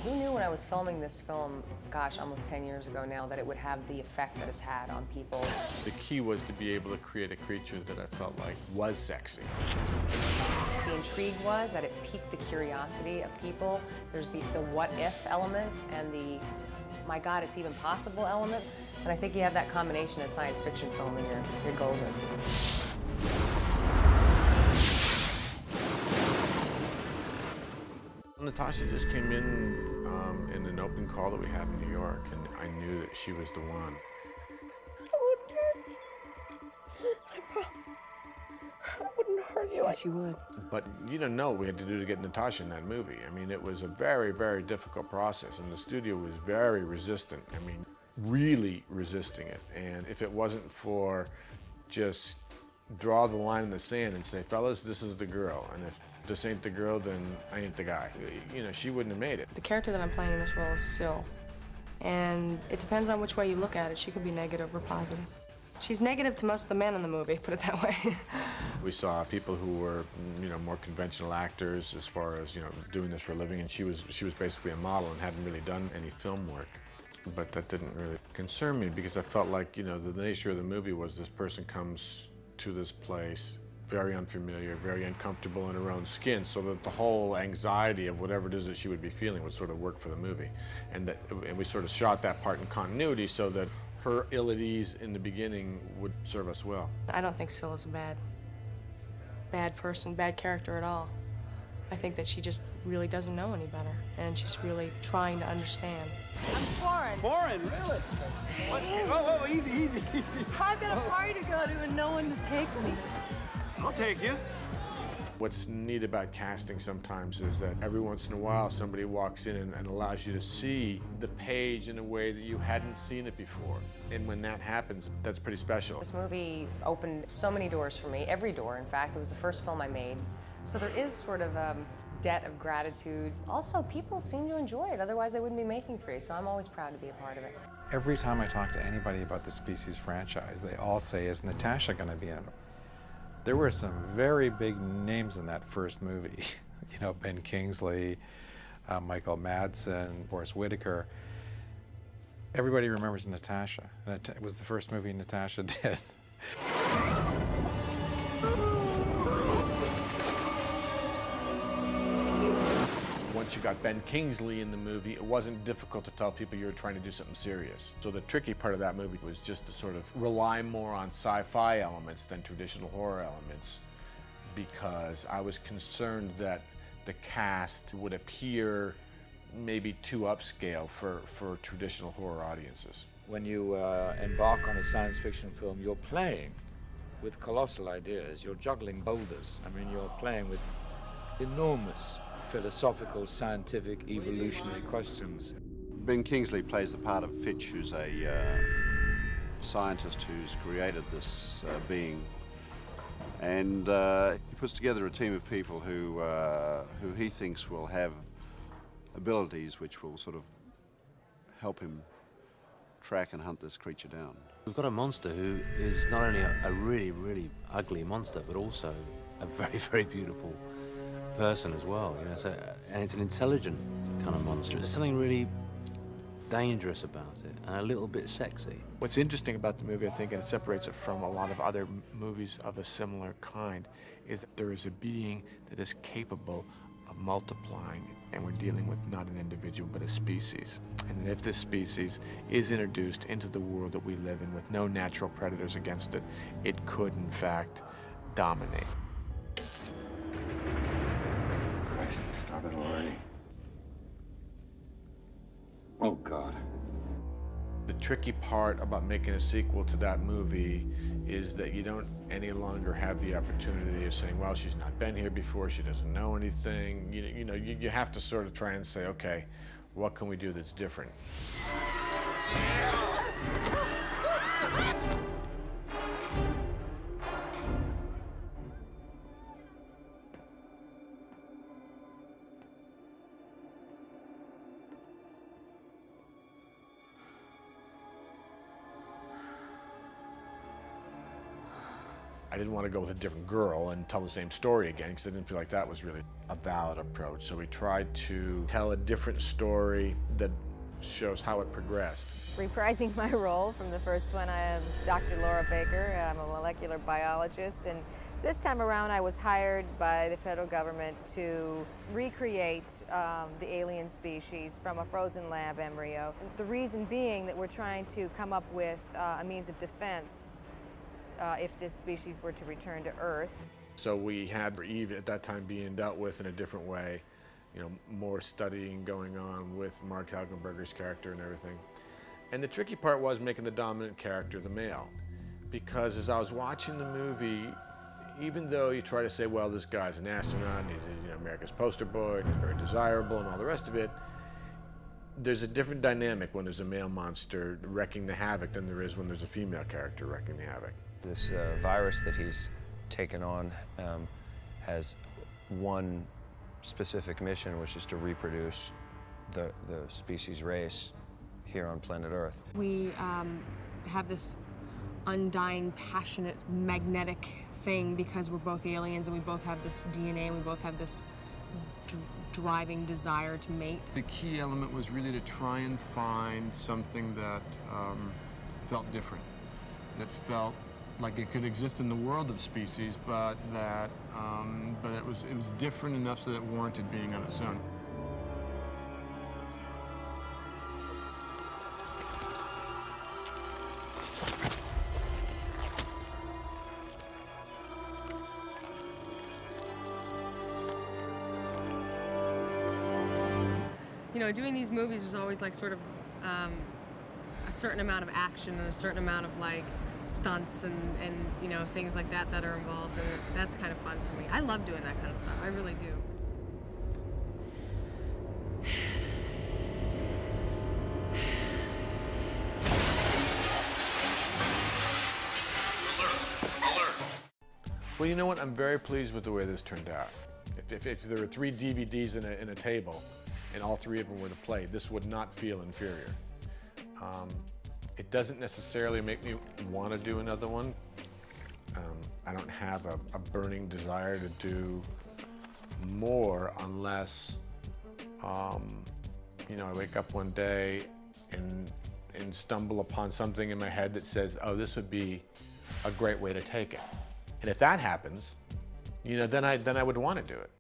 Who knew when I was filming this film, gosh, almost 10 years ago now, that it would have the effect that it's had on people? The key was to be able to create a creature that I felt like was sexy. The intrigue was that it piqued the curiosity of people. There's the what if element and the my God, it's even possible element. And I think you have that combination in science fiction film and you're golden. Natasha just came in an open call that we had in New York, and I knew that she was the one. I promise. I wouldn't hurt you. Yes, you would. But you don't know what we had to do to get Natasha in that movie. I mean, it was a very, very difficult process, and the studio was very resistant. I mean, really resisting it. And if it wasn't for just draw the line in the sand and say, fellas, this is the girl, and if this ain't the girl, then I ain't the guy. You know, she wouldn't have made it. The character that I'm playing in this role is Syl, and it depends on which way you look at it. She could be negative or positive. She's negative to most of the men in the movie, put it that way. We saw people who were, you know, more conventional actors as far as, you know, doing this for a living, and she was basically a model and hadn't really done any film work. But that didn't really concern me because I felt like, you know, the nature of the movie was this person comes to this place very unfamiliar, very uncomfortable in her own skin, so that the whole anxiety of whatever it is that she would be feeling would sort of work for the movie. And we sort of shot that part in continuity so that her ill at ease in the beginning would serve us well. I don't think Syl is a bad person, bad character at all. I think that she just really doesn't know any better, and she's really trying to understand. I'm foreign. Foreign, really? What? Whoa, easy, easy, easy. I've got a party to go to and no one to take me. I'll take you. What's neat about casting sometimes is that every once in a while somebody walks in and allows you to see the page in a way that you hadn't seen it before. And when that happens, that's pretty special. This movie opened so many doors for me, every door, in fact. It was the first film I made. So there is sort of a debt of gratitude. Also, people seem to enjoy it, otherwise they wouldn't be making 3, so I'm always proud to be a part of it. Every time I talk to anybody about the Species franchise, they all say, is Natasha going to be in it? There were some very big names in that first movie. You know, Ben Kingsley, Michael Madsen, Forrest Whitaker. Everybody remembers Natasha, and it was the first movie Natasha did. Once you got Ben Kingsley in the movie, it wasn't difficult to tell people you were trying to do something serious. So the tricky part of that movie was just to sort of rely more on sci-fi elements than traditional horror elements, because I was concerned that the cast would appear maybe too upscale for traditional horror audiences. When you embark on a science fiction film, you're playing with colossal ideas. You're juggling boulders. I mean, you're playing with enormous philosophical, scientific, evolutionary questions. Ben Kingsley plays the part of Fitch, who's a scientist who's created this being, and he puts together a team of people who he thinks will have abilities which will sort of help him track and hunt this creature down. We've got a monster who is not only a really, really ugly monster, but also a very, very beautiful person as well, you know, and it's an intelligent kind of monster. There's something really dangerous about it and a little bit sexy. What's interesting about the movie, I think, and it separates it from a lot of other movies of a similar kind, is that there is a being that is capable of multiplying, and we're dealing with not an individual but a species. And that if this species is introduced into the world that we live in with no natural predators against it, it could in fact dominate. It started already. Oh, God. The tricky part about making a sequel to that movie is that you don't any longer have the opportunity of saying, well, she's not been here before, she doesn't know anything. You have to sort of try and say, okay, what can we do that's different? I didn't want to go with a different girl and tell the same story again, because I didn't feel like that was really a valid approach. So we tried to tell a different story that shows how it progressed. Reprising my role from the first one, I am Dr. Laura Baker. I'm a molecular biologist, and this time around I was hired by the federal government to recreate the alien species from a frozen lab embryo. The reason being that we're trying to come up with a means of defense if this species were to return to Earth. So we had Eve at that time being dealt with in a different way, you know, more studying going on with Mark Helgenberger's character and everything. And the tricky part was making the dominant character the male, because as I was watching the movie, even though you try to say, well, this guy's an astronaut, and he's America's poster boy, and he's very desirable and all the rest of it, there's a different dynamic when there's a male monster wreaking the havoc than there is when there's a female character wreaking the havoc. This virus that he's taken on has one specific mission, which is to reproduce the species race here on planet Earth. We have this undying, passionate, magnetic thing because we're both aliens and we both have this DNA and we both have this driving desire to mate. The key element was really to try and find something that felt different, that felt like it could exist in the world of species, but that it was different enough so that it warranted being on its own. You know, doing these movies is always like sort of a certain amount of action and a certain amount of like stunts and you know, things like that that are involved, and that's kind of fun for me. I love doing that kind of stuff. I really do. Well, you know what? I'm very pleased with the way this turned out. If there were 3 DVDs in a table and all 3 of them were to play, this would not feel inferior. It doesn't necessarily make me want to do another one. I don't have a burning desire to do more unless, you know, I wake up one day and stumble upon something in my head that says, oh, this would be a great way to take it. And if that happens, you know, then I would want to do it.